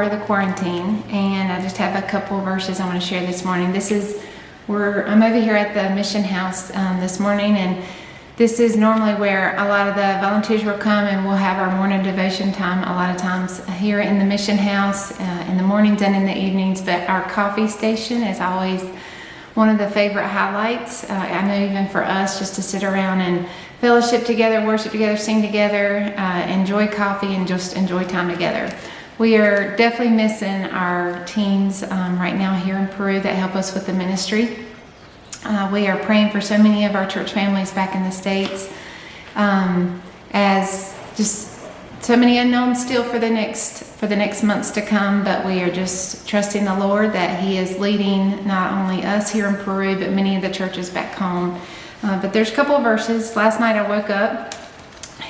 of the quarantine, and I just have a couple of verses I want to share this morning. I'm over here at the mission house this morning, and this is normally where a lot of the volunteers will come and we'll have our morning devotion time a lot of times here in the mission house in the mornings and in the evenings. But our coffee station is always one of the favorite highlights. I know even for us, just to sit around and fellowship together, worship together, sing together, enjoy coffee, and just enjoy time together. We are definitely missing our teams right now here in Peru that help us with the ministry. We are praying for so many of our church families back in the States, as just so many unknowns still for the next months to come. But we are just trusting the Lord that He is leading not only us here in Peru, but many of the churches back home. But there's a couple of verses. Last night I woke up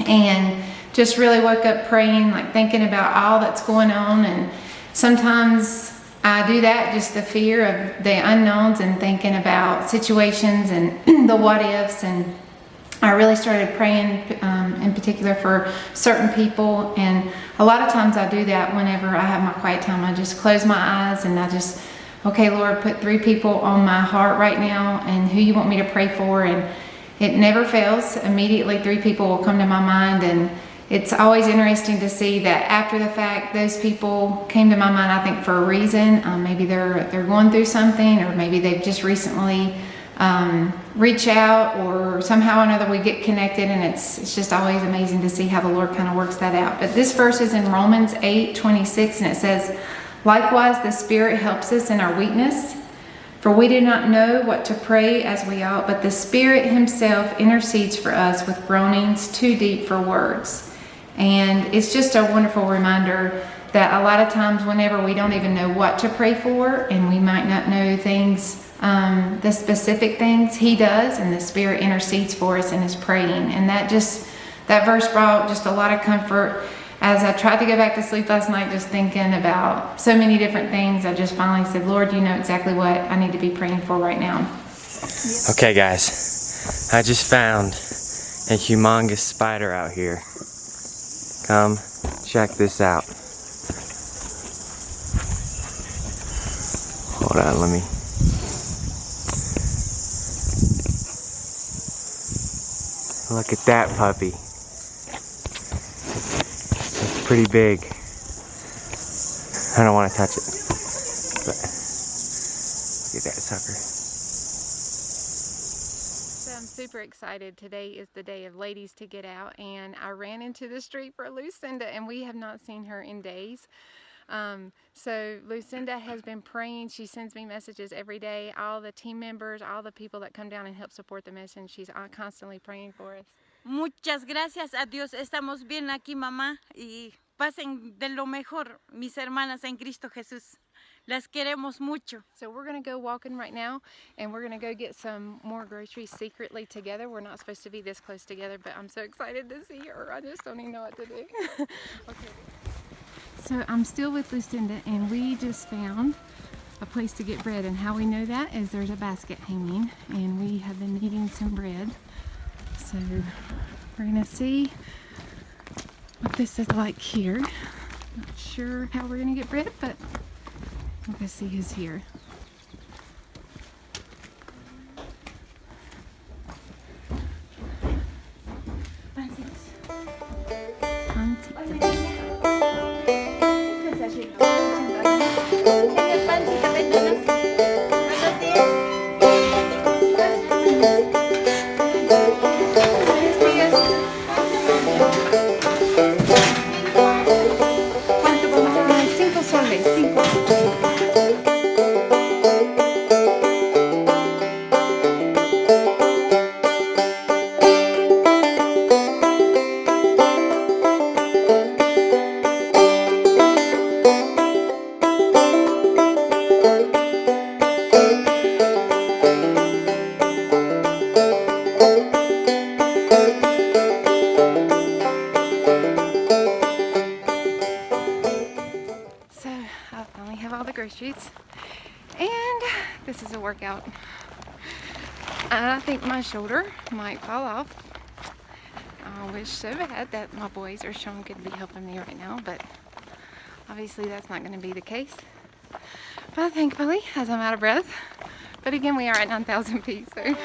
and just really woke up praying, like thinking about all that's going on. And sometimes I do that, just the fear of the unknowns and thinking about situations and the what ifs. And I really started praying in particular for certain people. And a lot of times I do that whenever I have my quiet time. I just close my eyes and okay, Lord, put 3 people on my heart right now and who you want me to pray for. And it never fails. Immediately 3 people will come to my mind, and it's always interesting to see that after the fact, those people came to my mind, I think, for a reason. Maybe they're going through something, or maybe they've just recently reached out, or somehow or another we get connected, and it's just always amazing to see how the Lord kind of works that out. But this verse is in Romans 8:26, and it says, "Likewise, the Spirit helps us in our weakness, for we do not know what to pray as we ought, but the Spirit Himself intercedes for us with groanings too deep for words." And it's just a wonderful reminder that a lot of times whenever we don't even know what to pray for, and we might not know things, the specific things, He does, and the Spirit intercedes for us and is praying. And that verse brought just a lot of comfort. As I tried to go back to sleep last night, just thinking about so many different things, I just finally said, Lord, you know exactly what I need to be praying for right now. Okay guys, I just found a humongous spider out here. Come check this out. Hold on, let me. Look at that puppy. It's pretty big. I don't want to touch it, but look at that sucker. I'm super excited. Today is the day of ladies to get out, and I ran into the street for Lucinda, and we have not seen her in days. So Lucinda has been praying. She sends me messages every day. All the team members, all the people that come down and help support the mission, she's constantly praying for us. Muchas gracias a Dios. Estamos bien aquí, mamá, y pasen de lo mejor, mis hermanas en Cristo Jesús. Las queremos mucho. So we're going to go walking right now, and we're going to go get some more groceries secretly together. We're not supposed to be this close together, but I'm so excited to see her. I just don't even know what to do. Okay. So I'm still with Lucinda, and we just found a place to get bread. And how we know that is there's a basket hanging, and we have been needing some bread. So we're going to see what this is like here. Not sure how we're going to get bread, but we're going to see who's here. Groceries, and this is a workout. I think my shoulder might fall off. I wish so bad that my boys or Sean could be helping me right now, but Obviously that's not going to be the case. But thankfully, as I'm out of breath. But again, we are at 9,000 feet, so.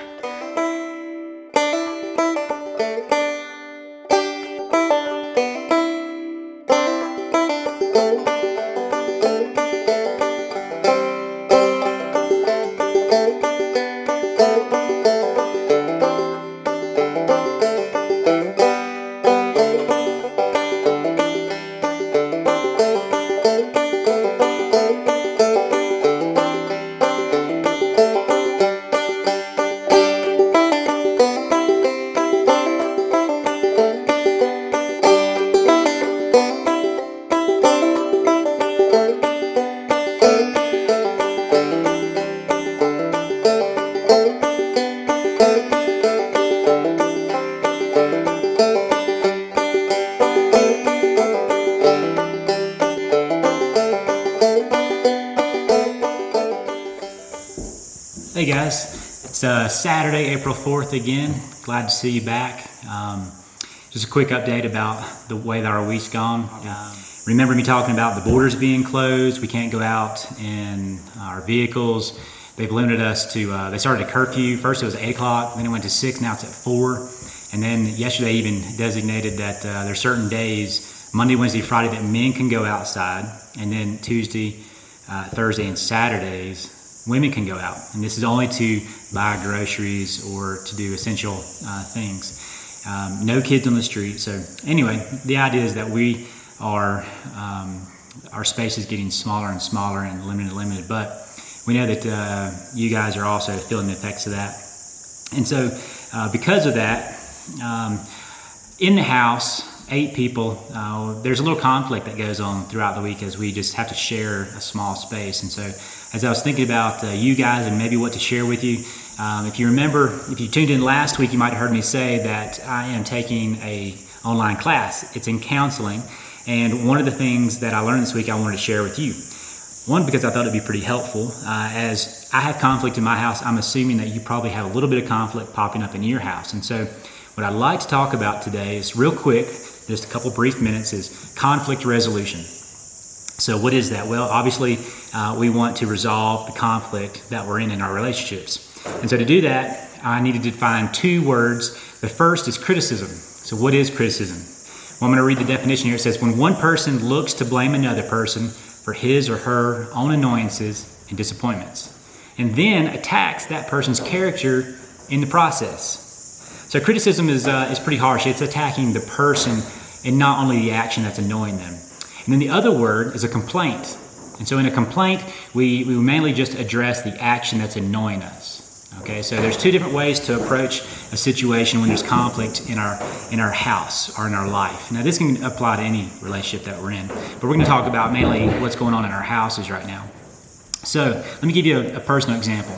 Hey guys, it's Saturday, April 4th again. Glad to see you back. Just a quick update about the way that our week's gone. Remember me talking about the borders being closed, we can't go out in our vehicles. They've limited us to, they started a curfew. First it was 8 o'clock, then it went to 6, now it's at 4. And then yesterday even designated that there's certain days, Monday, Wednesday, Friday, that men can go outside. And then Tuesday, Thursday, and Saturdays, women can go out, and this is only to buy groceries or to do essential things. No kids on the street. So anyway, the idea is that we are, our space is getting smaller and smaller and limited, but we know that you guys are also feeling the effects of that. And so because of that, in the house, 8 people, there's a little conflict that goes on throughout the week as we just have to share a small space. And so as I was thinking about you guys and maybe what to share with you, if you remember, if you tuned in last week, you might have heard me say that I am taking a online class. It's in counseling, and one of the things that I learned this week I wanted to share with you. One, because I thought it'd be pretty helpful. As I have conflict in my house, I'm assuming that you probably have a little bit of conflict popping up in your house. And so what I'd like to talk about today is real quick, just a couple brief minutes, is conflict resolution. So what is that? Well, obviously we want to resolve the conflict that we're in our relationships. And so to do that, I needed to find 2 words. The first is criticism. So what is criticism? Well, I'm going to read the definition here. It says, when one person looks to blame another person for his or her own annoyances and disappointments, and then attacks that person's character in the process. So criticism is pretty harsh. It's attacking the person and not only the action that's annoying them. And then the other word is a complaint. And so in a complaint, we mainly just address the action that's annoying us. Okay, so there's 2 different ways to approach a situation when there's conflict in our house or in our life. Now this can apply to any relationship that we're in, but we're going to talk about mainly what's going on in our houses right now. So let me give you a personal example.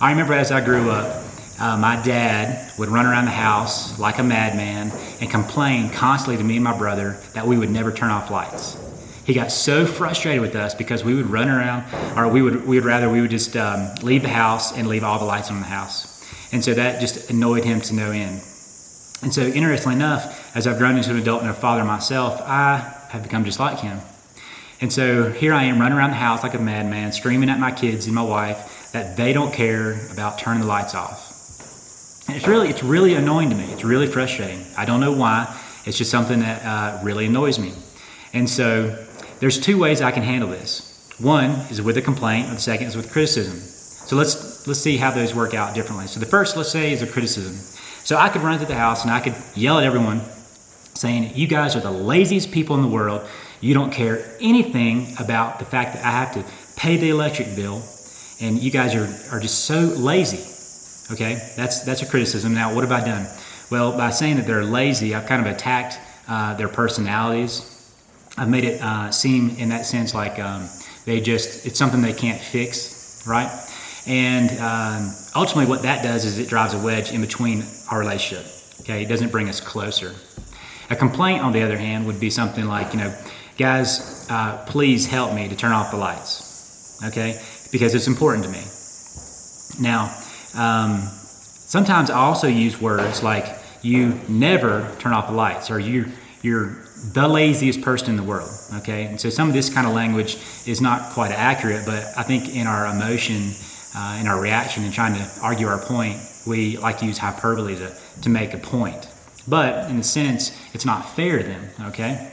I remember as I grew up, my dad would run around the house like a madman and complain constantly to me and my brother that we would never turn off lights. He got so frustrated with us because we would run around, or we would just leave the house and leave all the lights on in the house. And so that just annoyed him to no end. And so interestingly enough, as I've grown into an adult and a father myself, I have become just like him. And so here I am running around the house like a madman, screaming at my kids and my wife that they don't care about turning the lights off. And it's really annoying to me. It's really frustrating. I don't know why. It's just something that really annoys me. And so there's 2 ways I can handle this. One is with a complaint, and the second is with criticism. So let's see how those work out differently. So the first, let's say, is a criticism. So I could run through the house and I could yell at everyone saying, you guys are the laziest people in the world. You don't care anything about the fact that I have to pay the electric bill, and you guys are just so lazy. Okay, that's a criticism. Now, what have I done? Well, by saying that they're lazy, I've kind of attacked their personalities. I've made it seem in that sense like it's something they can't fix, right? And ultimately what that does is it drives a wedge in between our relationship. Okay, it doesn't bring us closer. A complaint, on the other hand, would be something like, guys, please help me to turn off the lights, okay? Because it's important to me. Now, sometimes I also use words like, you never turn off the lights, or you're the laziest person in the world, okay? And so some of this kind of language is not quite accurate, but I think in our emotion, in our reaction and trying to argue our point, we like to use hyperbole to make a point. But in a sense, it's not fair to them, okay?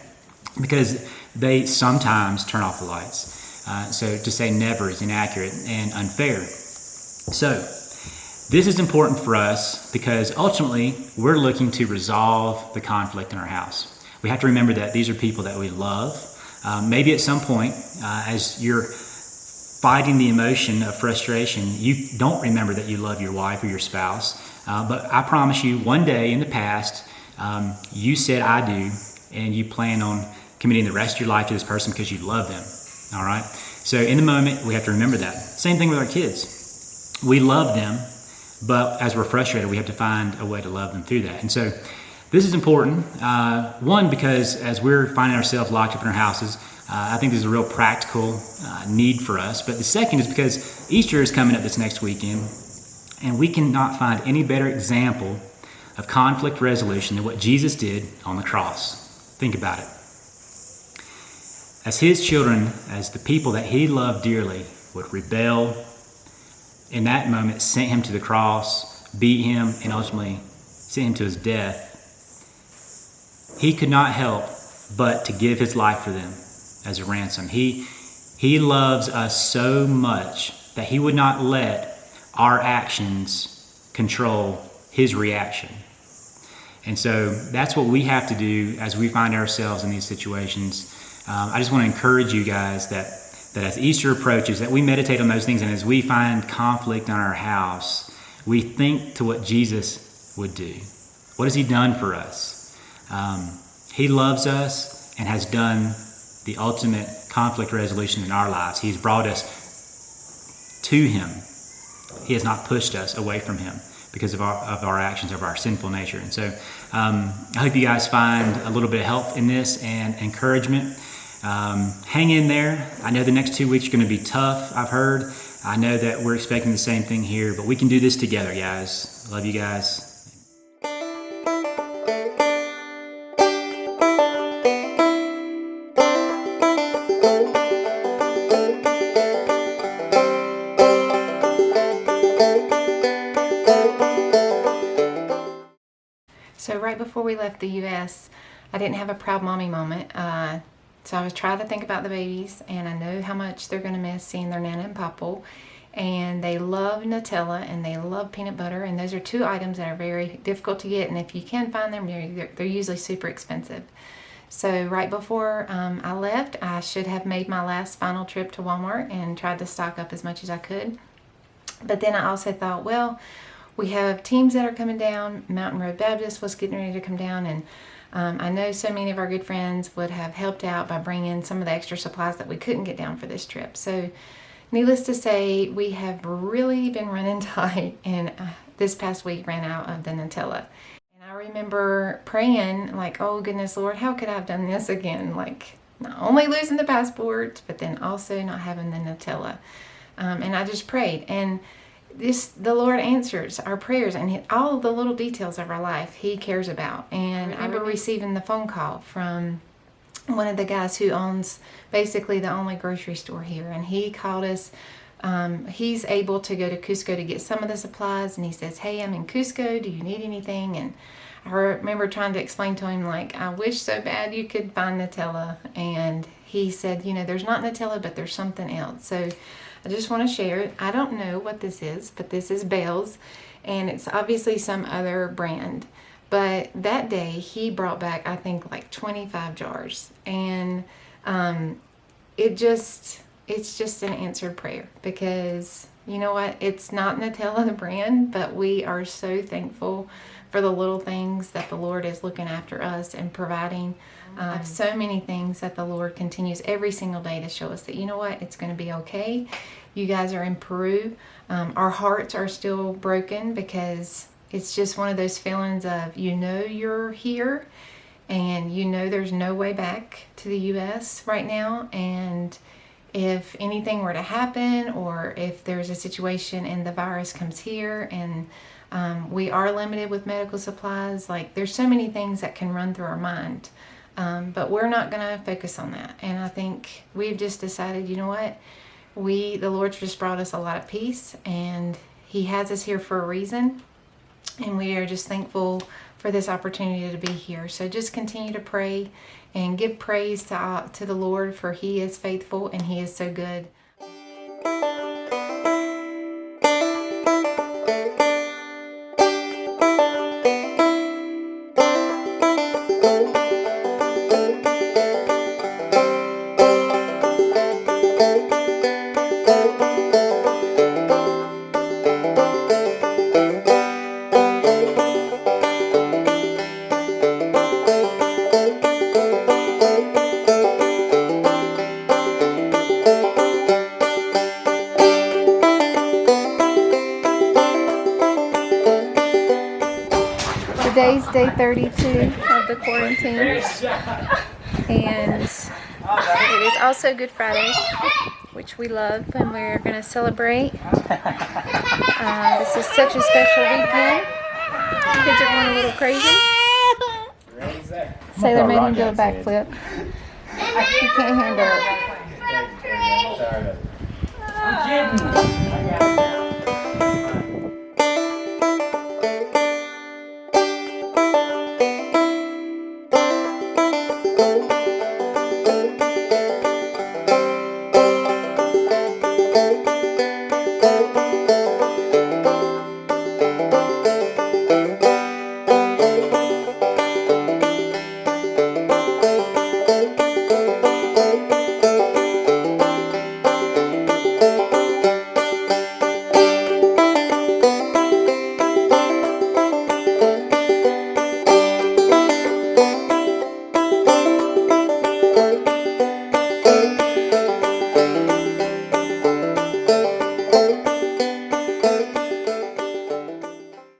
Because they sometimes turn off the lights. So to say never is inaccurate and unfair. So this is important for us because ultimately we're looking to resolve the conflict in our house. We have to remember that these are people that we love. Maybe at some point, as you're fighting the emotion of frustration, you don't remember that you love your wife or your spouse. But I promise you, one day in the past, you said I do, and you plan on committing the rest of your life to this person because you love them. All right? So in the moment, we have to remember that. Same thing with our kids. We love them, but as we're frustrated, we have to find a way to love them through that. And so this is important. One, because as we're finding ourselves locked up in our houses, I think this is a real practical need for us. But the second is because Easter is coming up this next weekend, and we cannot find any better example of conflict resolution than what Jesus did on the cross. Think about it. As his children, as the people that he loved dearly would rebel, in that moment sent him to the cross, beat him, and ultimately sent him to his death, he could not help but to give his life for them as a ransom. He loves us so much that he would not let our actions control his reaction. And so that's what we have to do as we find ourselves in these situations. I just want to encourage you guys that as Easter approaches, that we meditate on those things, and as we find conflict in our house, we think to what Jesus would do. What has he done for us? He loves us and has done the ultimate conflict resolution in our lives. He's brought us to him. He has not pushed us away from him because of our actions, of our sinful nature. And so I hope you guys find a little bit of help in this and encouragement. Hang in there. I know the next 2 weeks are going to be tough, I've heard. I know that we're expecting the same thing here, but we can do this together, guys. Love you guys. So right before we left the U.S., I didn't have a proud mommy moment. So I was trying to think about the babies, and I know how much they're going to miss seeing their Nana and Papa. And they love Nutella and they love peanut butter, and those are two items that are very difficult to get, and if you can find them, they're usually super expensive. So right before I left, I should have made my last final trip to Walmart and tried to stock up as much as I could. But then I also thought, well, we have teams that are coming down. Mountain Road Baptist was getting ready to come down, and I know so many of our good friends would have helped out by bringing some of the extra supplies that we couldn't get down for this trip. So needless to say, we have really been running tight, and this past week ran out of the Nutella. And I remember praying like, oh goodness, Lord, how could I have done this again? Like not only losing the passport, but then also not having the Nutella. And I just prayed, and the Lord answers our prayers, and all the little details of our life He cares about. And I remember receiving the phone call from one of the guys who owns basically the only grocery store here, and he called us. He's able to go to Cusco to get some of the supplies, and he says, hey, I'm in Cusco, do you need anything? And I remember trying to explain to him, like, I wish so bad you could find Nutella. And he said, you know, there's not Nutella, but there's something else. So I just want to share it. I don't know what this is, but this is Bell's, and it's obviously some other brand. But that day he brought back, I think, like 25 jars, and it's just an answered prayer, because you know what? It's not Nutella the brand, but we are so thankful for the little things that the Lord is looking after us and providing. So many things that the Lord continues every single day to show us that, you know what, it's going to be okay. You guys are in Peru. Our hearts are still broken, because it's just one of those feelings of, you know, you're here and you know there's no way back to the U.S. right now. And if anything were to happen, or if there's a situation and the virus comes here, and we are limited with medical supplies, like there's so many things that can run through our mind. But we're not going to focus on that. And I think we've just decided, you know what? The Lord's just brought us a lot of peace, and He has us here for a reason. And we are just thankful for this opportunity to be here. So just continue to pray and give praise to the Lord, for He is faithful and He is so good. Today's day 32 of the quarantine, and it is also Good Friday, which we love, and we're going to celebrate. This is such a special weekend. Kids are going a little crazy. Sailor made him do a backflip. He can't handle it.